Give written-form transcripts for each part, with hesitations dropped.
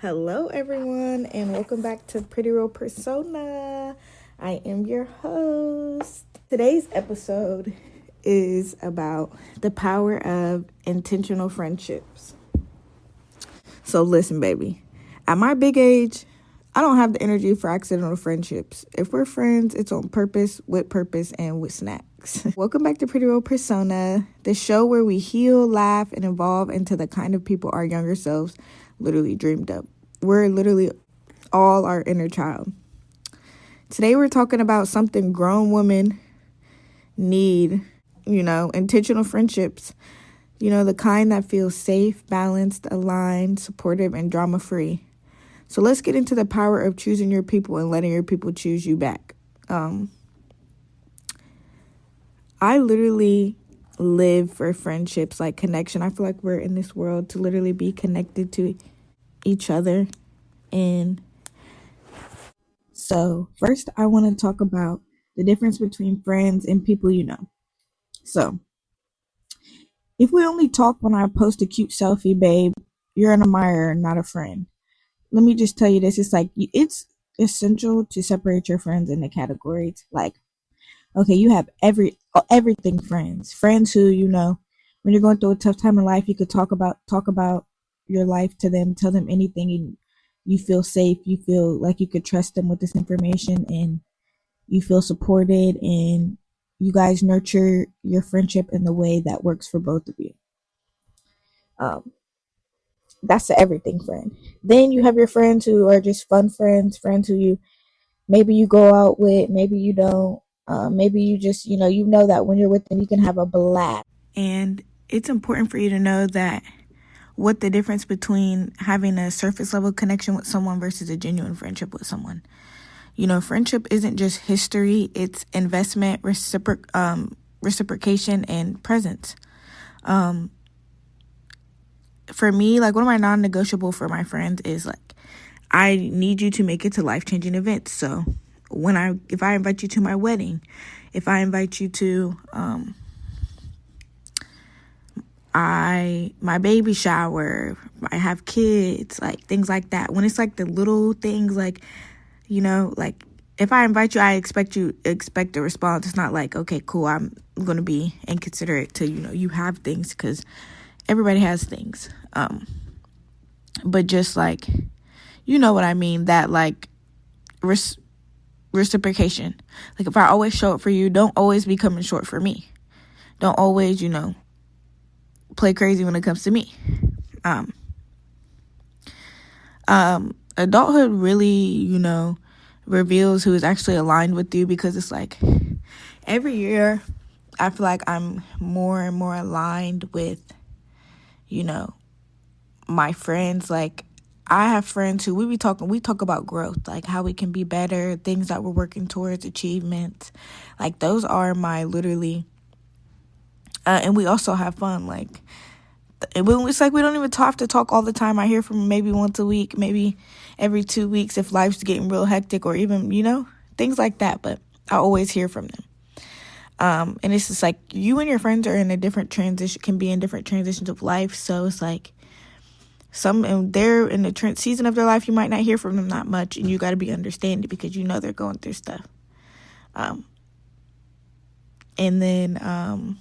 Hello, everyone, and welcome back to PrettyRealPersona. I am your host. Today's episode is about the power of intentional friendships. So listen, baby. At my big age, I don't have the energy for accidental friendships. If we're friends, it's on purpose, and with snacks. Welcome back to PrettyRealPersona, the show where we heal, laugh, and evolve into the kind of people our younger selves literally dreamed of. We're literally all our inner child. Today we're talking about something grown women need, intentional friendships. The kind that feels safe, balanced, aligned, supportive, and drama-free. So let's get into the power of choosing your people and letting your people choose you back. I literally live for friendships, like connection. I feel like we're in this world to literally be connected to each other. And so first I want to talk about the difference between friends and people you know. So if we only talk when I post a cute selfie, babe, you're an admirer, not a friend. Let me just tell you this. It's essential to separate your friends into categories. Like, okay, you have everything friends. Friends who, when you're going through a tough time in life, you could talk about your life to them, tell them anything, and you feel safe. You feel like you could trust them with this information, and you feel supported, and you guys nurture your friendship in the way that works for both of you. That's the everything friend. Then you have your friends who are just fun friends who maybe you go out with, maybe you don't. Maybe you just, you know that when you're with them, you can have a blast. And it's important for you to know that what the difference between having a surface level connection with someone versus a genuine friendship with someone. Friendship isn't just history, it's investment, reciprocation, and presence. For me, like, one of my non-negotiable for my friends is, like, I need you to make it to life-changing events. So if I invite you to my wedding, if I invite you to my baby shower, I have kids, like things like that. When it's like the little things, like, like if I invite you, I expect a response. It's not like, okay, cool, I'm going to be inconsiderate to, you have things, because everybody has things. But just like, you know what I mean, that like reciprocation. Like, if I always show up for you, don't always be coming short for me. Don't always, play crazy when it comes to me. Adulthood really, reveals who is actually aligned with you, because it's like every year I feel like I'm more and more aligned with, my friends. Like, I have friends who we talk about growth, like how we can be better, things that we're working towards, achievements. Like, those are my literally, and we also have fun. Like, it's like we don't even have to talk all the time. I hear from them maybe once a week, maybe every 2 weeks if life's getting real hectic, or even, things like that. But I always hear from them. And it's just like you and your friends are in a different transition, can be in different transitions of life. So it's like they're in the season of their life, you might not hear from them that much, and you got to be understanding because they're going through stuff. And then,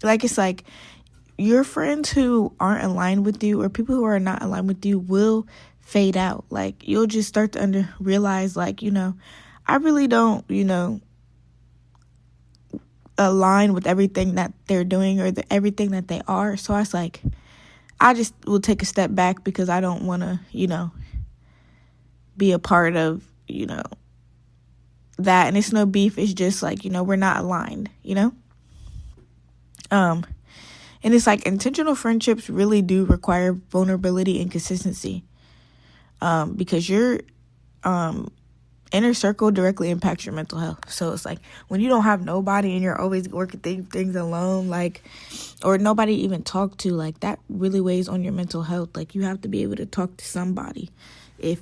like, it's like your friends who aren't aligned with you, or people who are not aligned with you, will fade out. Like, you'll just start to realize, like, I really don't, align with everything that they're doing, or everything that they are. So I was like, I just will take a step back, because I don't want to, be a part of, that. And it's no beef. It's just like, we're not aligned, and it's like intentional friendships really do require vulnerability and consistency, because your inner circle directly impacts your mental health. So it's like when you don't have nobody and you're always working things alone, like, or nobody even talk to, like, that really weighs on your mental health. Like, you have to be able to talk to somebody, if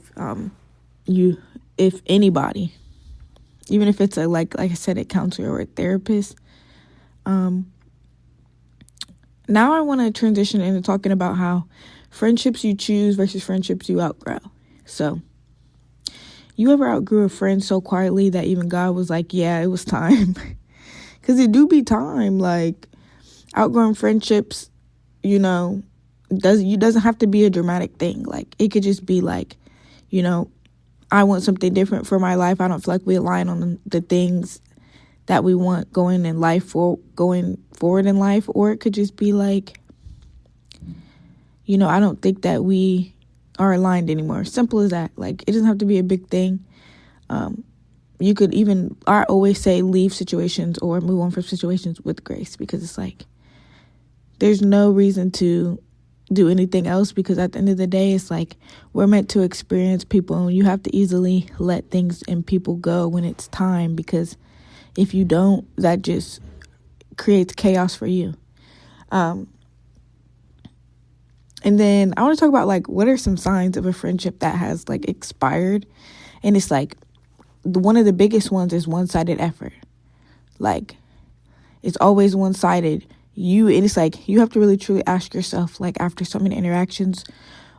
anybody, even if it's like I said, a counselor or a therapist. Now I want to transition into talking about how friendships you choose versus friendships you outgrow. So, you ever outgrew a friend so quietly that even God was like, yeah, it was time? Because it do be time. Like, outgrowing friendships, doesn't have to be a dramatic thing. Like, it could just be like, I want something different for my life. I don't feel like we align on the things that we want going forward in life. Or it could just be like, I don't think that we are aligned anymore. Simple as that. Like, it doesn't have to be a big thing. You could I always say leave situations or move on from situations with grace, because it's like, there's no reason to do anything else, because at the end of the day, it's like, we're meant to experience people, and you have to easily let things and people go when it's time, because if you don't, that just creates chaos for you. And then I want to talk about, like, what are some signs of a friendship that has, like, expired? And it's like, one of the biggest ones is one-sided effort. Like, it's always one-sided. And it's like, you have to really truly ask yourself, like, after so many interactions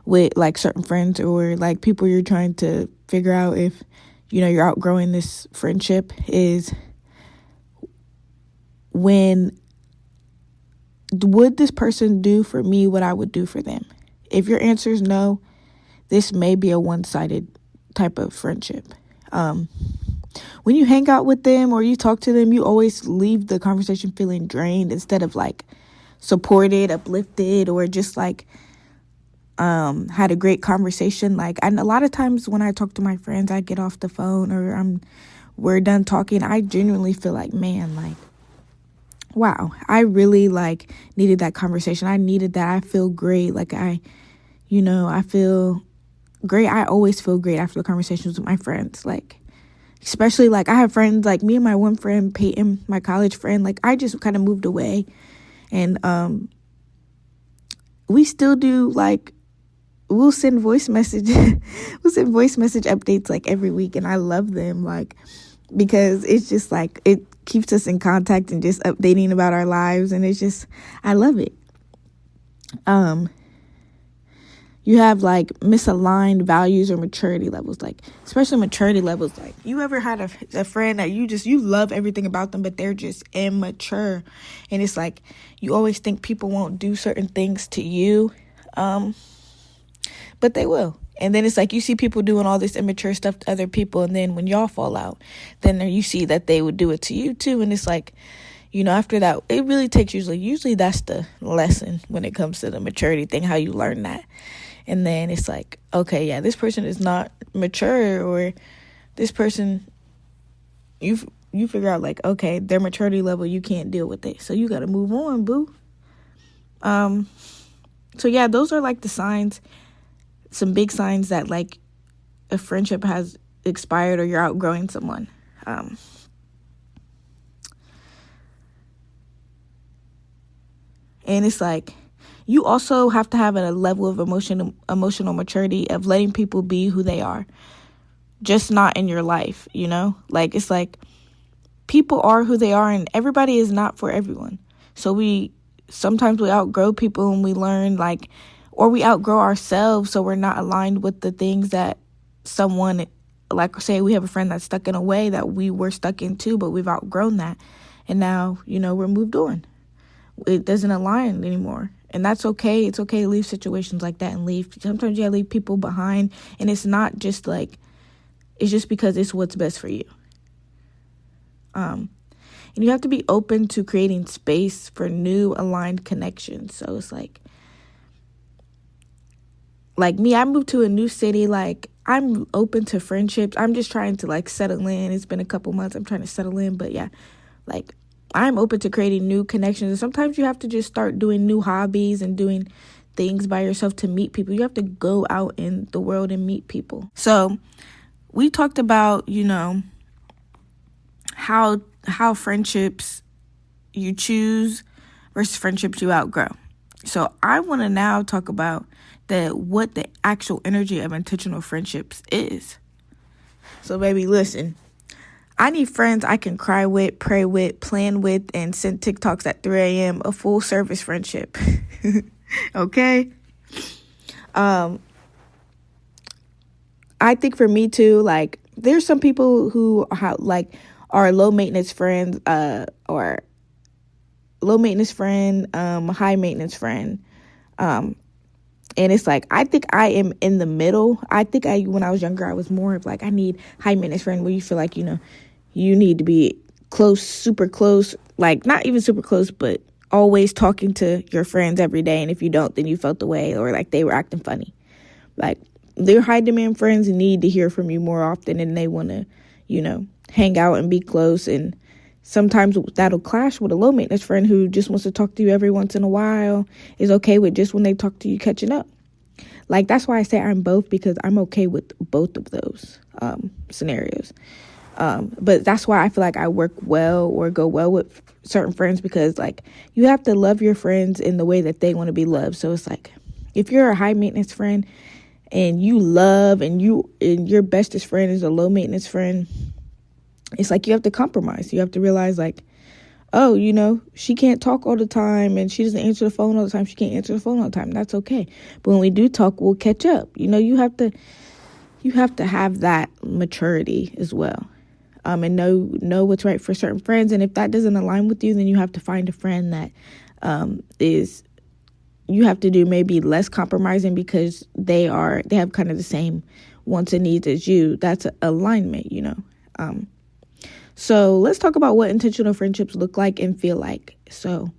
with, like, certain friends or, like, people you're trying to figure out if, you're outgrowing this friendship, is would this person do for me what I would do for them? If your answer is no, this may be a one-sided type of friendship. When you hang out with them or you talk to them, you always leave the conversation feeling drained instead of, like, supported, uplifted, or just, like, had a great conversation. Like, and a lot of times when I talk to my friends, I get off the phone or we're done talking, I genuinely feel like, man, like, wow, I really, like, needed that conversation. I needed that. I feel great. Like, I feel great. I always feel great after the conversations with my friends. Like, especially, like, I have friends, like me and my one friend, Peyton, my college friend, like, I just kind of moved away. And we still do, like, we'll send voice message updates, like, every week. And I love them, like, because it's just, like, it keeps us in contact and just updating about our lives, and it's just, I love it. You have, like, misaligned values or maturity levels, like, especially maturity levels. Like, you ever had a friend that you love everything about them, but they're just immature, and it's like, you always think people won't do certain things to you, but they will. And then it's like, you see people doing all this immature stuff to other people, and then when y'all fall out, then you see that they would do it to you too. And it's like, after that, it really takes usually that's the lesson when it comes to the maturity thing, how you learn that. And then it's like, okay, yeah, this person is not mature, or this person, you figure out, like, okay, their maturity level, you can't deal with it, so you got to move on, boo. So yeah, those are, like, the signs. Some big signs that, like, a friendship has expired or you're outgrowing someone. And it's like, you also have to have a level of emotional maturity of letting people be who they are, just not in your life, Like, it's like, people are who they are, and everybody is not for everyone. So sometimes we outgrow people, and we learn, like, or we outgrow ourselves, so we're not aligned with the things that someone, like, say we have a friend that's stuck in a way that we were stuck in too, but we've outgrown that. And now, we're moved on. It doesn't align anymore. And that's okay. It's okay to leave situations like that and leave. Sometimes you gotta leave people behind, and it's not just like, it's just because it's what's best for you. And you have to be open to creating space for new aligned connections. So it's like me, I moved to a new city. Like, I'm open to friendships. I'm just trying to, like, settle in. It's been a couple months. I'm trying to settle in. But yeah, like, I'm open to creating new connections. And sometimes you have to just start doing new hobbies and doing things by yourself to meet people. You have to go out in the world and meet people. So we talked about, how friendships you choose versus friendships you outgrow. So I want to now talk about what the actual energy of intentional friendships is. So baby, listen, I need friends I can cry with, pray with, plan with, and send TikToks at 3 a.m. A full service friendship. Okay? I think for me too, like there's some people who are low maintenance friends, or low maintenance friend, high maintenance friend. And it's like, I think I am in the middle. I think when I was younger, I was more of like, I need high maintenance friend where you feel like, you need to be close, super close, like not even super close, but always talking to your friends every day. And if you don't, then you felt the way, or like they were acting funny. Like their high demand friends need to hear from you more often, and they want to, hang out and be close. And sometimes that'll clash with a low maintenance friend who just wants to talk to you every once in a while, is okay with just when they talk to you catching up. Like that's why I say I'm both, because I'm okay with both of those scenarios. But that's why I feel like I work well or go well with certain friends, because like you have to love your friends in the way that they want to be loved. So it's like if you're a high maintenance friend and you love and your bestest friend is a low maintenance friend, it's like you have to compromise. You have to realize like, oh, she can't talk all the time and she doesn't answer the phone all the time. She can't answer the phone all the time. That's okay. But when we do talk, we'll catch up. You have to have that maturity as well. And know what's right for certain friends. And if that doesn't align with you, then you have to find a friend that you have to do maybe less compromising, because they have kind of the same wants and needs as you. That's alignment, So let's talk about what intentional friendships look like and feel like. So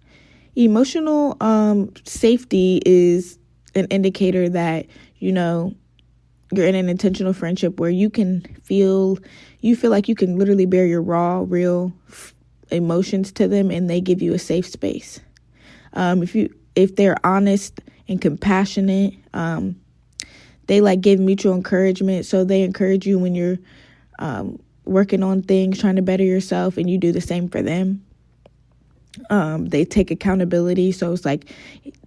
emotional safety is an indicator that, you're in an intentional friendship where you feel like you can literally bear your raw, real emotions to them, and they give you a safe space. If they're honest and compassionate, they like give mutual encouragement. So they encourage you when you're working on things, trying to better yourself, and you do the same for them. They take accountability. So it's like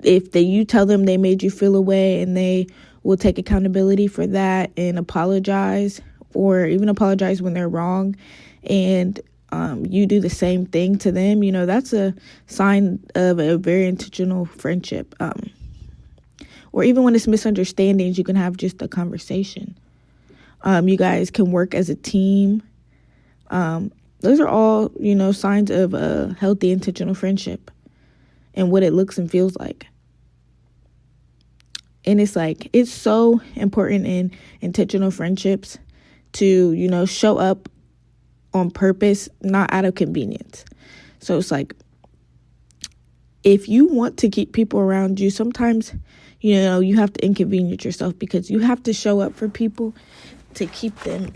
if you tell them they made you feel a way, and they will take accountability for that and apologize, or even apologize when they're wrong, and you do the same thing to them, that's a sign of a very intentional friendship. Or even when it's misunderstandings, you can have just a conversation. You guys can work as a team. Those are all, signs of a healthy, intentional friendship and what it looks and feels like. And it's like, it's so important in intentional friendships to, show up on purpose, not out of convenience. So it's like, if you want to keep people around you, sometimes, you have to inconvenience yourself, because you have to show up for people to keep them,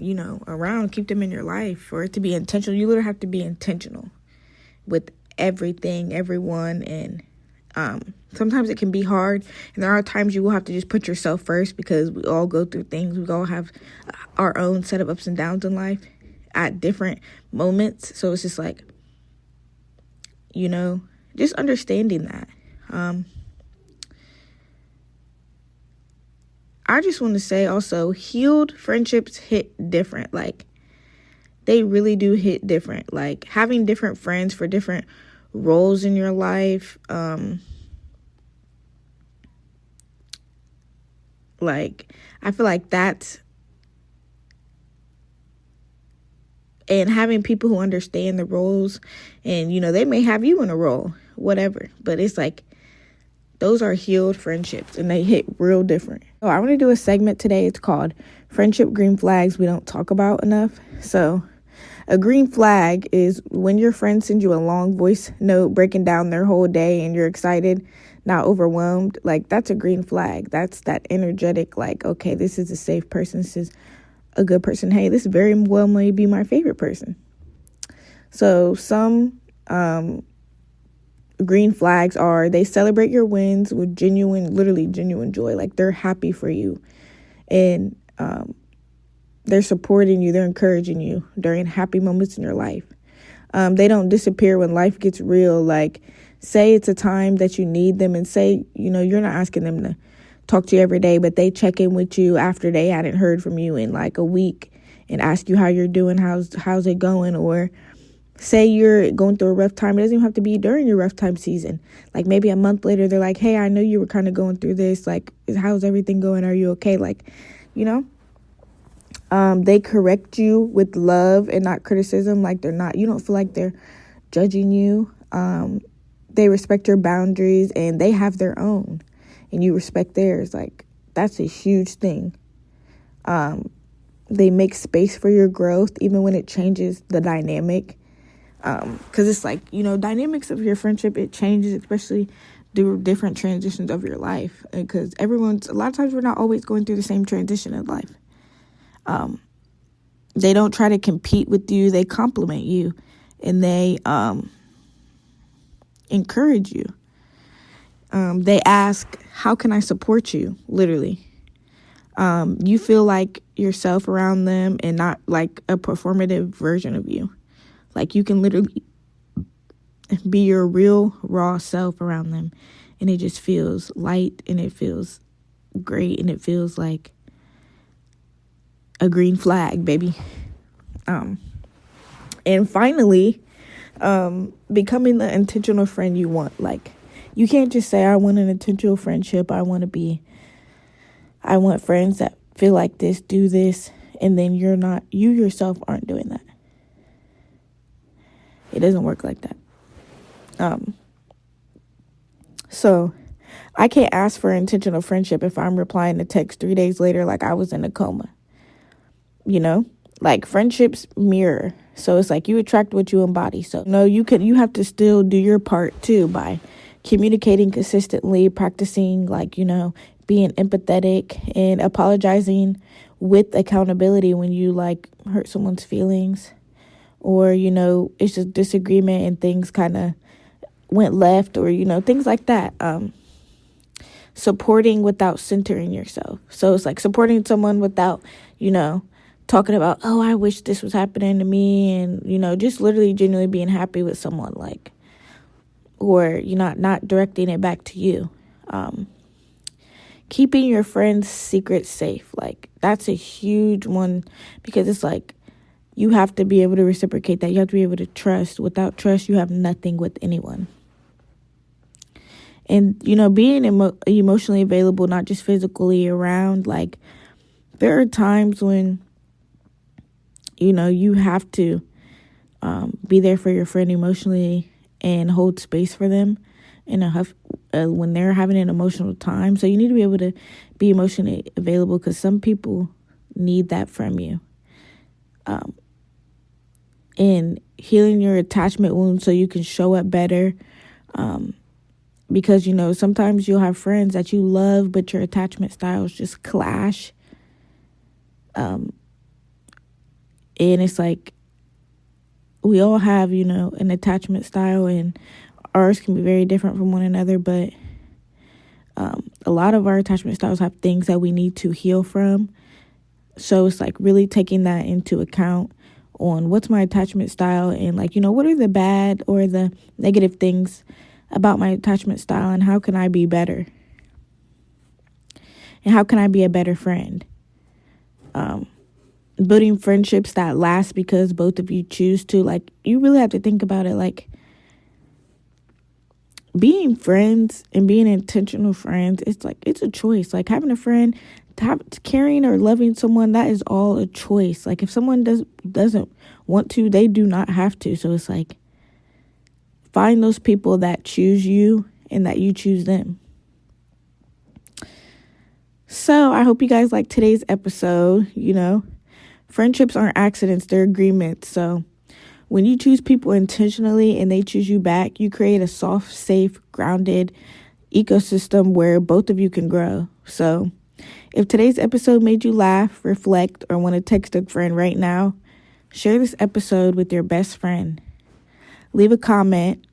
around, keep them in your life, for it to be intentional. You literally have to be intentional with everything, everyone. And sometimes it can be hard. And there are times you will have to just put yourself first, because we all go through things. We all have our own set of ups and downs in life at different moments. So it's just like, just understanding that. I just want to say also, healed friendships hit different. Like, they really do hit different. Like, having different friends for different roles in your life. Like, I feel like that's, and having people who understand the roles, and, they may have you in a role, whatever. But it's like, those are healed friendships, and they hit real different. So I want to do a segment today. It's called Friendship Green Flags We Don't Talk About Enough. So a green flag is when your friend sends you a long voice note breaking down their whole day, and you're excited, not overwhelmed. Like, that's a green flag. That's that energetic, like, okay, this is a safe person. This is a good person. Hey, this very well may be my favorite person. So some green flags are, they celebrate your wins with literally genuine joy. Like, they're happy for you, and they're supporting you. They're encouraging you during happy moments in your life. They don't disappear when life gets real. Like, say it's a time that you need them, and say, you're not asking them to talk to you every day, but they check in with you after they hadn't heard from you in like a week and ask you how you're doing, how's it going, or say you're going through a rough time. It doesn't even have to be during your rough time season. Like maybe a month later, they're like, hey, I know you were kind of going through this. Like, how's everything going? Are you okay? Like, they correct you with love and not criticism. Like you don't feel like they're judging you. They respect your boundaries and they have their own and you respect theirs. Like, that's a huge thing. They make space for your growth, even when it changes the dynamic. Because it's like, dynamics of your friendship, it changes, especially through different transitions of your life. Because a lot of times we're not always going through the same transition in life. They don't try to compete with you. They compliment you and they encourage you. They ask, how can I support you? Literally. You feel like yourself around them and not like a performative version of you. Like you can literally be your real raw self around them. And it just feels light and it feels great and it feels like a green flag, baby. And finally, becoming the intentional friend you want. Like, you can't just say, I want an intentional friendship. I want friends that feel like this, do this, and then you yourself aren't doing that. It doesn't work like that. So I can't ask for intentional friendship if I'm replying to text 3 days later like I was in a coma. Like friendships mirror. So it's like you attract what you embody. So you have to still do your part too by communicating consistently, practicing being empathetic and apologizing with accountability when you hurt someone's feelings or it's just disagreement and things kind of went left or things like that. Supporting without centering yourself. So it's like supporting someone without talking about, oh, I wish this was happening to me, and just literally genuinely being happy with someone, or not directing it back to you. Keeping your friend's secrets safe, that's a huge one, because it's you have to be able to reciprocate that. You have to be able to trust. Without trust, you have nothing with anyone. And being emotionally available, not just physically around, there are times when you have to be there for your friend emotionally and hold space for them when they're having an emotional time. So you need to be able to be emotionally available because some people need that from you. And healing your attachment wounds so you can show up better. Because, sometimes you'll have friends that you love, but your attachment styles just clash. And it's we all have, an attachment style, and ours can be very different from one another. But a lot of our attachment styles have things that we need to heal from. So it's really taking that into account on what's my attachment style and what are the bad or the negative things about my attachment style, and how can I be better? And how can I be a better friend? Building friendships that last because both of you choose to, you really have to think about it, being friends and being intentional friends, it's a choice. Having a friend, caring or loving someone, that is all a choice. If someone doesn't want to, they do not have to. So it's find those people that choose you and that you choose them. So I hope you guys like today's episode. Friendships aren't accidents, they're agreements. So when you choose people intentionally and they choose you back, you create a soft, safe, grounded ecosystem where both of you can grow. So if today's episode made you laugh, reflect, or want to text a friend right now, share this episode with your best friend. Leave a comment.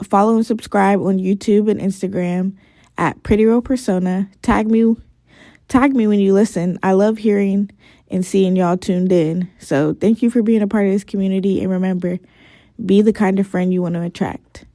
Follow and subscribe on YouTube and Instagram at PrettyRealPersona. Tag me when you listen. I love hearing and seeing y'all tuned in. So thank you for being a part of this community. And remember, be the kind of friend you want to attract.